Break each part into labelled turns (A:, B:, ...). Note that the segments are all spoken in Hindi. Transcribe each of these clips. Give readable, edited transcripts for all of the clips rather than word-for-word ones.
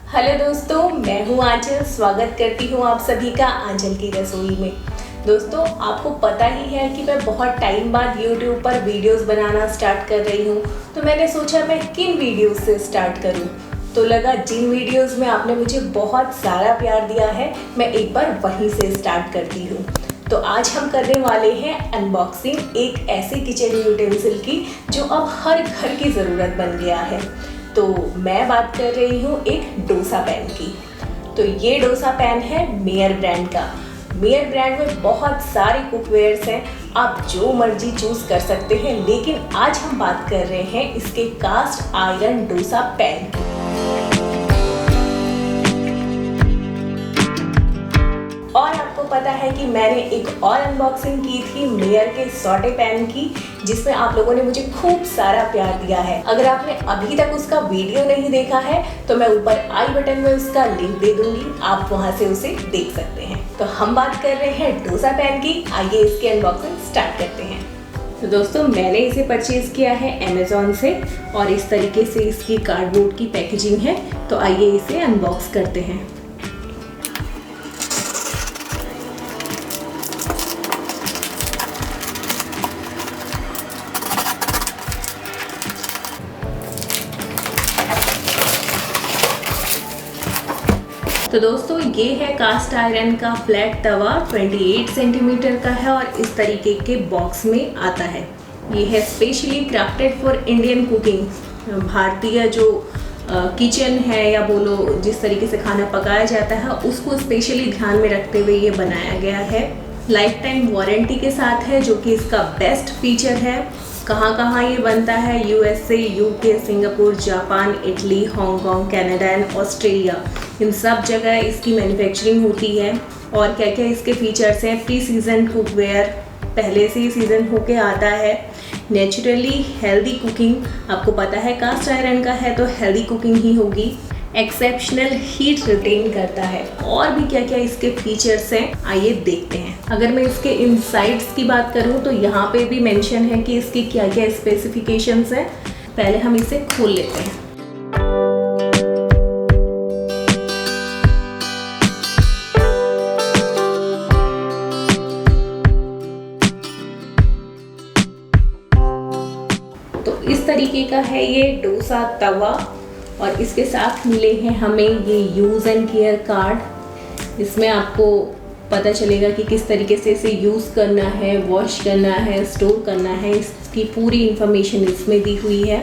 A: हेलो दोस्तों, मैं हूँ आंचल। स्वागत करती हूँ आप सभी का आंचल की रसोई में। दोस्तों, आपको पता ही है कि मैं बहुत टाइम बाद YouTube पर वीडियोस बनाना स्टार्ट कर रही हूँ। तो मैंने सोचा मैं किन वीडियोस से स्टार्ट करूँ। तो लगा जिन वीडियोस में आपने मुझे बहुत सारा प्यार दिया है, मैं एक बार वहीं से स्टार्ट करती हूँ। तो आज हम करने वाले हैं अनबॉक्सिंग एक ऐसे किचन यूटेंसिल की जो अब हर घर की ज़रूरत बन गया है। तो मैं बात कर रही हूँ एक डोसा पैन की। तो ये डोसा पैन है मेयर ब्रांड का। मेयर ब्रांड में बहुत सारे कुकवेयर्स हैं, आप जो मर्जी चूज कर सकते हैं, लेकिन आज हम बात कर रहे हैं इसके कास्ट आयरन डोसा पैन की। और आपको पता है कि मैंने एक और अनबॉक्सिंग की थी मेयर के सॉटे पैन की, जिसमें आप लोगों ने मुझे खूब सारा प्यार दिया है। अगर आपने अभी तक उसका वीडियो नहीं देखा है तो मैं ऊपर आई बटन में उसका लिंक दे दूंगी, आप वहां से उसे देख सकते हैं। तो हम बात कर रहे हैं डोसा पैन की। आइए इसकी अनबॉक्सिंग स्टार्ट करते हैं। तो दोस्तों, मैंने इसे परचेज किया है अमेज़ॉन से और इस तरीके से इसकी कार्डबोर्ड की पैकेजिंग है। तो आइए इसे अनबॉक्स करते हैं। तो दोस्तों, ये है कास्ट आयरन का फ्लैट तवा, 28 सेंटीमीटर का है और इस तरीके के बॉक्स में आता है। ये है specially crafted for Indian cooking. भारतीय जो किचन है या बोलो जिस तरीके से खाना पकाया जाता है उसको स्पेशली ध्यान में रखते हुए ये बनाया गया है। लाइफ टाइम वारंटी के साथ है, जो कि इसका बेस्ट फीचर है। कहाँ कहाँ ये बनता है? USA, UK, Singapore, Japan, Italy, Hong Kong, Canada and Australia, इन सब जगह इसकी मैन्युफैक्चरिंग होती है। और क्या क्या इसके फीचर्स हैं? प्री सीजन कुकवेयर, पहले से ही सीजन होके आता है। नेचुरली हेल्दी कुकिंग, आपको पता है कास्ट आयरन का है तो हेल्दी कुकिंग ही होगी। एक्सेप्शनल हीट रिटेन करता है। और भी क्या क्या इसके फीचर्स हैं, आइए देखते हैं। अगर मैं इसके इनसाइड्स की बात करूं तो यहाँ पे भी मेंशन है कि इसकी क्या क्या स्पेसिफिकेशंस हैं। पहले हम इसे खोल लेते हैं। तो इस तरीके का है ये डोसा तवा और इसके साथ मिले हैं हमें ये यूज़ एंड केयर कार्ड। इसमें आपको पता चलेगा कि किस तरीके से इसे यूज़ करना है, वॉश करना है, स्टोर करना है, इसकी पूरी इंफॉर्मेशन इसमें दी हुई है।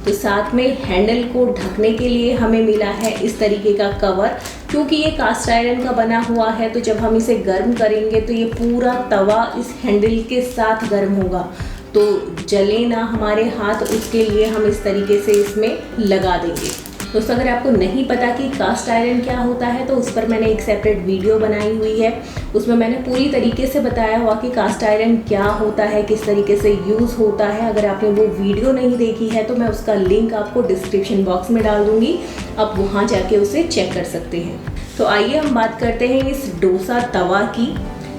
A: तो साथ में हैंडल को ढकने के लिए हमें मिला है इस तरीके का कवर। क्योंकि ये कास्ट आयरन का बना हुआ है तो जब हम इसे गर्म करेंगे तो ये पूरा तवा इस हैंडल के साथ गर्म होगा, तो जले ना हमारे हाथ, उसके लिए हम इस तरीके से इसमें लगा देंगे। दोस्तों, अगर आपको नहीं पता कि कास्ट आयरन क्या होता है तो उस पर मैंने एक सेपरेट वीडियो बनाई हुई है। उसमें मैंने पूरी तरीके से बताया हुआ कि कास्ट आयरन क्या होता है, किस तरीके से यूज़ होता है। अगर आपने वो वीडियो नहीं देखी है तो मैं उसका लिंक आपको डिस्क्रिप्शन बॉक्स में डाल दूँगी, आप वहाँ जाके उसे चेक कर सकते हैं। तो आइए हम बात करते हैं इस डोसा तवा की।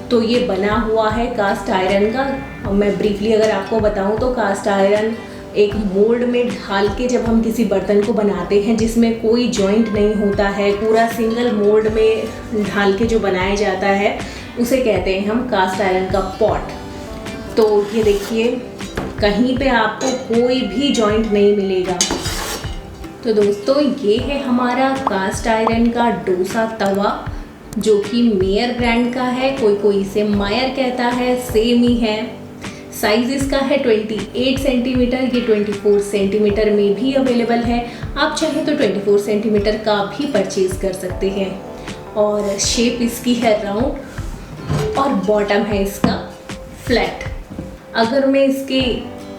A: तो ये बना हुआ है कास्ट आयरन का। और मैं ब्रीफली अगर आपको बताऊं तो कास्ट आयरन एक मोल्ड में ढाल के जब हम किसी बर्तन को बनाते हैं जिसमें कोई जॉइंट नहीं होता है, पूरा सिंगल मोल्ड में ढाल के जो बनाया जाता है उसे कहते हैं हम कास्ट आयरन का पॉट। तो ये देखिए, कहीं पे आपको कोई भी जॉइंट नहीं मिलेगा। तो दोस्तों, ये है हमारा कास्ट आयरन का डोसा तवा, जो कि मेयर ब्रांड का है। कोई इसे मायर कहता है, सेम ही है। साइज इसका है 28 सेंटीमीटर, ये 24 सेंटीमीटर में भी अवेलेबल है। आप चाहें तो 24 सेंटीमीटर का भी परचेज कर सकते हैं। और शेप इसकी है राउंड और बॉटम है इसका फ्लैट। अगर मैं इसके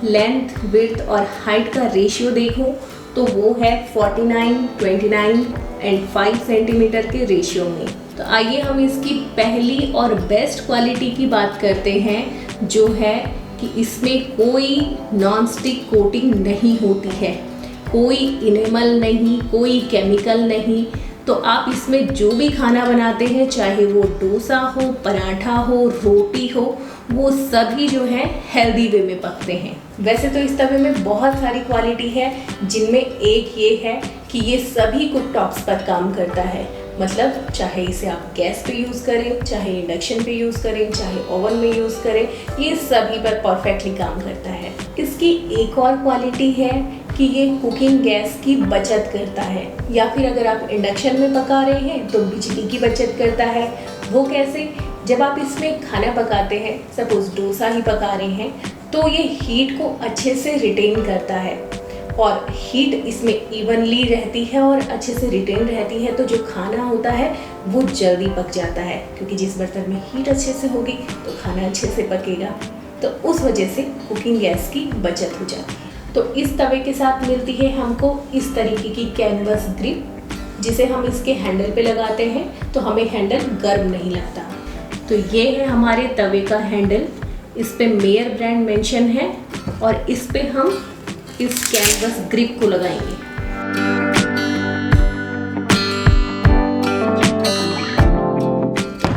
A: लेंथ, विड्थ और हाइट का रेशियो देखूं तो वो है 49, 29 एंड 5 सेंटीमीटर के रेशियो में। तो आइए हम इसकी पहली और बेस्ट क्वालिटी की बात करते हैं, जो है कि इसमें कोई नॉन स्टिक कोटिंग नहीं होती है, कोई इनेमल नहीं, कोई केमिकल नहीं। तो आप इसमें जो भी खाना बनाते हैं, चाहे वो डोसा हो, पराठा हो, रोटी हो, वो सभी जो है हेल्दी वे में पकते हैं। वैसे तो इस तवे में बहुत सारी क्वालिटी है, जिनमें एक ये है कि ये सभी कुक टॉप्स पर काम करता है। मतलब चाहे इसे आप गैस पे यूज़ करें, चाहे इंडक्शन पे यूज़ करें, चाहे ओवन में यूज़ करें, ये सभी पर परफेक्टली काम करता है। इसकी एक और क्वालिटी है कि ये कुकिंग गैस की बचत करता है, या फिर अगर आप इंडक्शन में पका रहे हैं तो बिजली की बचत करता है। वो कैसे? जब आप इसमें खाना पकाते हैं, सपोज डोसा ही पका रहे हैं, तो ये हीट को अच्छे से रिटेन करता है और हीट इसमें इवनली रहती है और अच्छे से रिटेन रहती है, तो जो खाना होता है वो जल्दी पक जाता है, क्योंकि जिस बर्तन में हीट अच्छे से होगी तो खाना अच्छे से पकेगा। तो उस वजह से कुकिंग गैस की बचत हो जाती है। तो इस तवे के साथ मिलती है हमको इस तरीके की कैनवस ग्रिप, जिसे हम इसके हैंडल पे लगाते हैं तो हमें हैंडल गर्म नहीं लगता। तो ये है हमारे तवे का हैंडल, इस पे मेयर ब्रांड मेंशन है और इस पे हम इस कैनवस ग्रिप को लगाएंगे।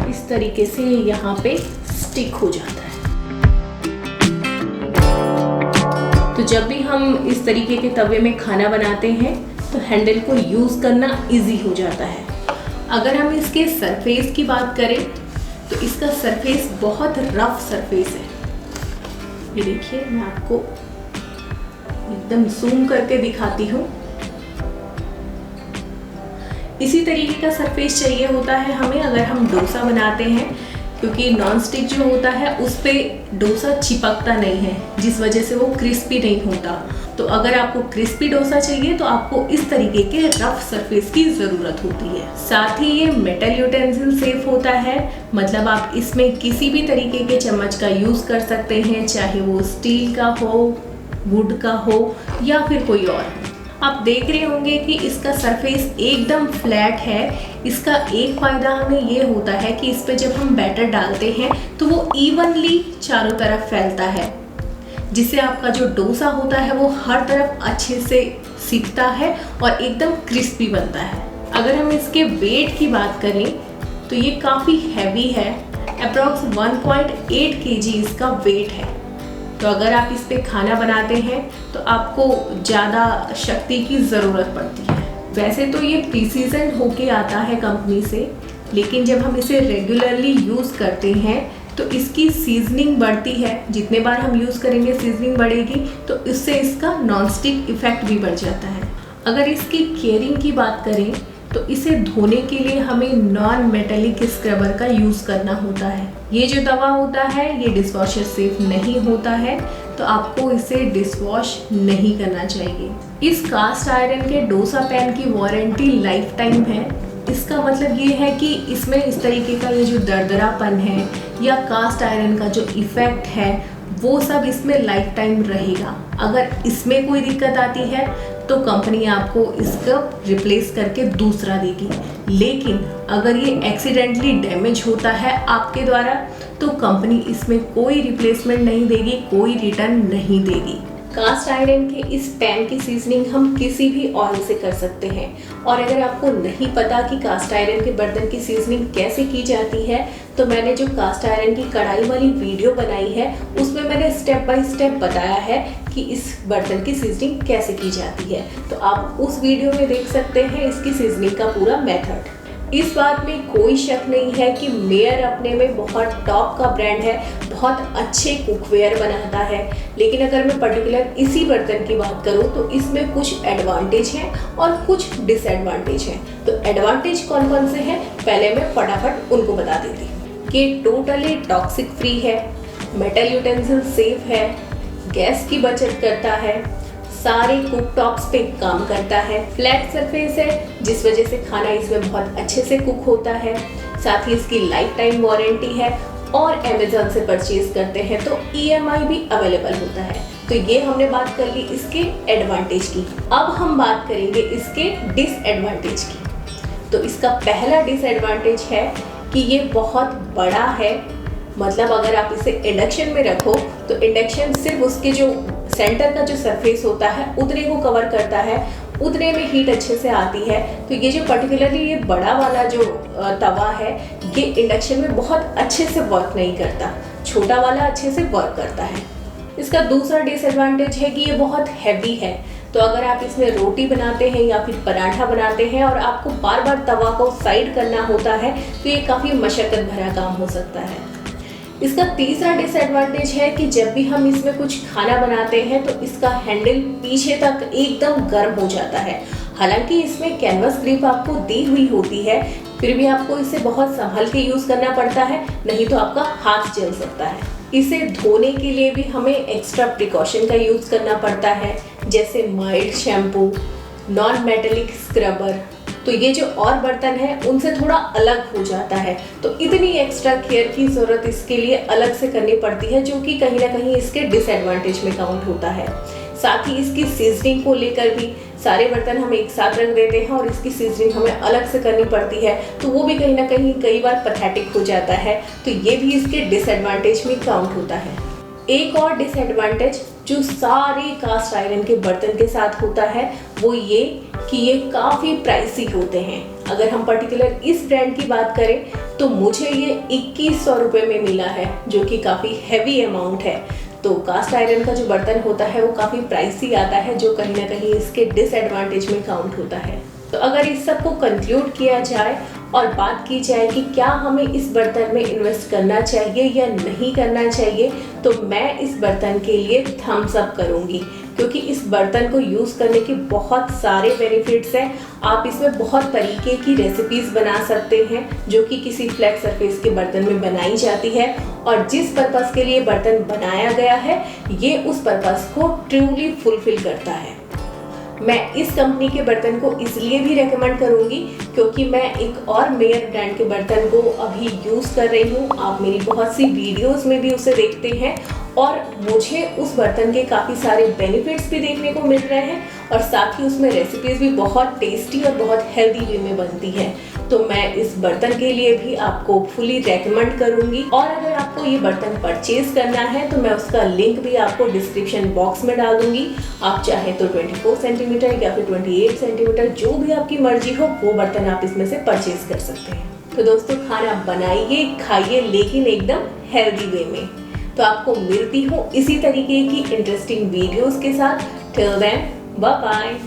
A: इस तरीके से यहाँ पे स्टिक हो जाता है। तो जब भी हम इस तरीके के तवे में खाना बनाते हैं तो हैंडल को यूज़ करना इजी हो जाता है। अगर हम इसके सरफेस की बात करें तो इसका सरफेस बहुत रफ सरफेस है। ये देखिए, मैं आपको एकदम जूम करके दिखाती हूँ। इसी तरीके का सरफेस चाहिए होता है हमें अगर हम डोसा बनाते हैं, क्योंकि नॉन स्टिक जो होता है उस पे डोसा चिपकता नहीं है, जिस वजह से वो क्रिस्पी नहीं होता। तो अगर आपको क्रिस्पी डोसा चाहिए तो आपको इस तरीके के रफ सरफेस की ज़रूरत होती है। साथ ही ये मेटल यूटेंसिल सेफ होता है, मतलब आप इसमें किसी भी तरीके के चम्मच का यूज़ कर सकते हैं, चाहे वो स्टील का हो, वुड का हो या फिर कोई और हो। आप देख रहे होंगे कि इसका सरफेस एकदम फ्लैट है। इसका एक फ़ायदा हमें ये होता है कि इस पे जब हम बैटर डालते हैं तो वो इवनली चारों तरफ फैलता है, जिससे आपका जो डोसा होता है वो हर तरफ अच्छे से सिकता है और एकदम क्रिस्पी बनता है। अगर हम इसके वेट की बात करें तो ये काफ़ी हैवी है, अप्रॉक्स 1.8 kg इसका वेट है। तो अगर आप इस पे खाना बनाते हैं तो आपको ज़्यादा शक्ति की ज़रूरत पड़ती है। वैसे तो ये प्रीसीजन होके आता है कंपनी से, लेकिन जब हम इसे रेगुलरली यूज़ करते हैं तो इसकी सीजनिंग बढ़ती है। जितने बार हम यूज़ करेंगे सीजनिंग बढ़ेगी, तो इससे इसका नॉन स्टिक इफ़ेक्ट भी बढ़ जाता है। अगर इसकी केयरिंग की बात करें तो इसे धोने के लिए हमें नॉन मेटेलिक स्क्रबर का यूज़ करना होता है। ये जो तवा होता है ये डिशवॉशर सेफ नहीं होता है, तो आपको इसे डिशवॉश नहीं करना चाहिए। इस कास्ट आयरन के डोसा पैन की वारंटी लाइफ टाइम है। इसका मतलब ये है कि इसमें इस तरीके का ये जो दरदरापन है या कास्ट आयरन का जो इफ़ेक्ट है वो सब इसमें लाइफ टाइम रहेगा। अगर इसमें कोई दिक्कत आती है तो कंपनी आपको इसका रिप्लेस करके दूसरा देगी, लेकिन अगर ये एक्सीडेंटली डैमेज होता है आपके द्वारा तो कंपनी इसमें कोई रिप्लेसमेंट नहीं देगी, कोई रिटर्न नहीं देगी। कास्ट आयरन के इस पैन की सीजनिंग हम किसी भी ऑयल से कर सकते हैं, और अगर आपको नहीं पता कि कास्ट आयरन के बर्तन की सीजनिंग कैसे की जाती है तो मैंने जो कास्ट आयरन की कढ़ाई वाली वीडियो बनाई है उसमें मैंने स्टेप बाय स्टेप बताया है कि इस बर्तन की सीजनिंग कैसे की जाती है, तो आप उस वीडियो में देख सकते हैं इसकी सीजनिंग का पूरा मेथड। इस बात में कोई शक नहीं है कि मेयर अपने में बहुत टॉप का ब्रांड है, बहुत अच्छे कुकवेयर बनाता है, लेकिन अगर मैं पर्टिकुलर इसी बर्तन की बात करूं तो इसमें कुछ एडवांटेज हैं और कुछ डिसएडवांटेज हैं। तो एडवांटेज कौन कौन से हैं पहले मैं फटाफट उनको बता देती हूँ। कि टोटली टॉक्सिक फ्री है, मेटल यूटेंसिल सेफ है, गैस की बचत करता है, सारे कुक टॉप्स पे काम करता है, फ्लैट सरफेस है जिस वजह से खाना इसमें बहुत अच्छे से कुक होता है, साथ ही इसकी लाइफ टाइम वारंटी है, और अमेज़न से परचेज करते हैं तो EMI भी अवेलेबल होता है। तो ये हमने बात कर ली इसके एडवांटेज की। अब हम बात करेंगे इसके डिसएडवांटेज की। तो इसका पहला डिसएडवांटेज है कि ये बहुत बड़ा है, मतलब अगर आप इसे इंडक्शन में रखो तो इंडक्शन सिर्फ उसके जो सेंटर का जो सरफेस होता है उतने को कवर करता है, उतने में हीट अच्छे से आती है। तो ये जो पर्टिकुलरली ये बड़ा वाला जो तवा है ये इंडक्शन में बहुत अच्छे से वर्क नहीं करता, छोटा वाला अच्छे से वर्क करता है। इसका दूसरा डिसएडवांटेज है कि ये बहुत हैवी है। तो अगर आप इसमें रोटी बनाते हैं या फिर पराठा बनाते हैं और आपको बार बार तवा को साइड करना होता है तो ये काफ़ी मशक्क़त भरा काम हो सकता है। इसका तीसरा डिसएडवांटेज है कि जब भी हम इसमें कुछ खाना बनाते हैं तो इसका हैंडल पीछे तक एकदम गर्म हो जाता है। हालांकि इसमें कैनवस ग्रिप आपको दी हुई होती है, फिर भी आपको इसे बहुत संभल के यूज़ करना पड़ता है, नहीं तो आपका हाथ जल सकता है। इसे धोने के लिए भी हमें एक्स्ट्रा प्रिकॉशन का यूज़ करना पड़ता है, जैसे mild shampoo, non metallic scrubber. तो ये जो और बर्तन है उनसे थोड़ा अलग हो जाता है, तो इतनी एक्स्ट्रा केयर की ज़रूरत इसके लिए अलग से करनी पड़ती है, जो कि कहीं ना कहीं इसके डिसएडवांटेज में काउंट होता है। साथ ही इसकी सीजनिंग को लेकर भी सारे बर्तन हम एक साथ रख देते हैं और इसकी सीजनिंग हमें अलग से करनी पड़ती है, तो वो भी कहीं ना कहीं कई बार पैथेटिक हो जाता है, तो ये भी इसके डिसएडवांटेज में काउंट होता है। एक और डिसएडवांटेज जो सारे कास्ट आयरन के बर्तन के साथ होता है वो ये कि ये काफ़ी प्राइसी होते हैं। अगर हम पर्टिकुलर इस ब्रांड की बात करें तो मुझे ये 2100 रुपये में मिला है, जो कि काफ़ी हैवी अमाउंट है। तो कास्ट आयरन का जो बर्तन होता है वो काफ़ी प्राइसी आता है, जो कहीं ना कहीं इसके डिसएडवांटेज में काउंट होता है। तो अगर इस सब को कंक्लूड किया जाए और बात की जाए कि क्या हमें इस बर्तन में इन्वेस्ट करना चाहिए या नहीं करना चाहिए, तो मैं इस बर्तन के लिए थम्स अप करूँगी, क्योंकि इस बर्तन को यूज़ करने के बहुत सारे बेनिफिट्स हैं। आप इसमें बहुत तरीके की रेसिपीज़ बना सकते हैं जो कि किसी फ्लैट सरफेस के बर्तन में बनाई जाती है, और जिस पर्पज़ के लिए बर्तन बनाया गया है ये उस पर्पज़ को ट्रूली फुलफिल करता है। मैं इस कंपनी के बर्तन को इसलिए भी रेकमेंड करूंगी क्योंकि मैं एक और मेयर ब्रांड के बर्तन को अभी यूज़ कर रही हूँ। आप मेरी बहुत सी वीडियोस में भी उसे देखते हैं और मुझे उस बर्तन के काफ़ी सारे बेनिफिट्स भी देखने को मिल रहे हैं, और साथ ही उसमें रेसिपीज़ भी बहुत टेस्टी और बहुत हेल्दी वे में बनती है। तो मैं इस बर्तन के लिए भी आपको फुली रेकमेंड करूंगी। और अगर आपको ये बर्तन परचेज करना है तो मैं उसका लिंक भी आपको डिस्क्रिप्शन बॉक्स में डाल दूंगी। आप चाहे तो 24 सेंटीमीटर या फिर 28 सेंटीमीटर, जो भी आपकी मर्जी हो वो बर्तन आप इसमें से परचेज कर सकते हैं। तो दोस्तों, खाना बनाइए, खाइए, लेकिन एकदम हेल्दी वे में। तो आपको मिलती हूँ इसी तरीके की इंटरेस्टिंग वीडियोस के साथ। Till then, bye bye.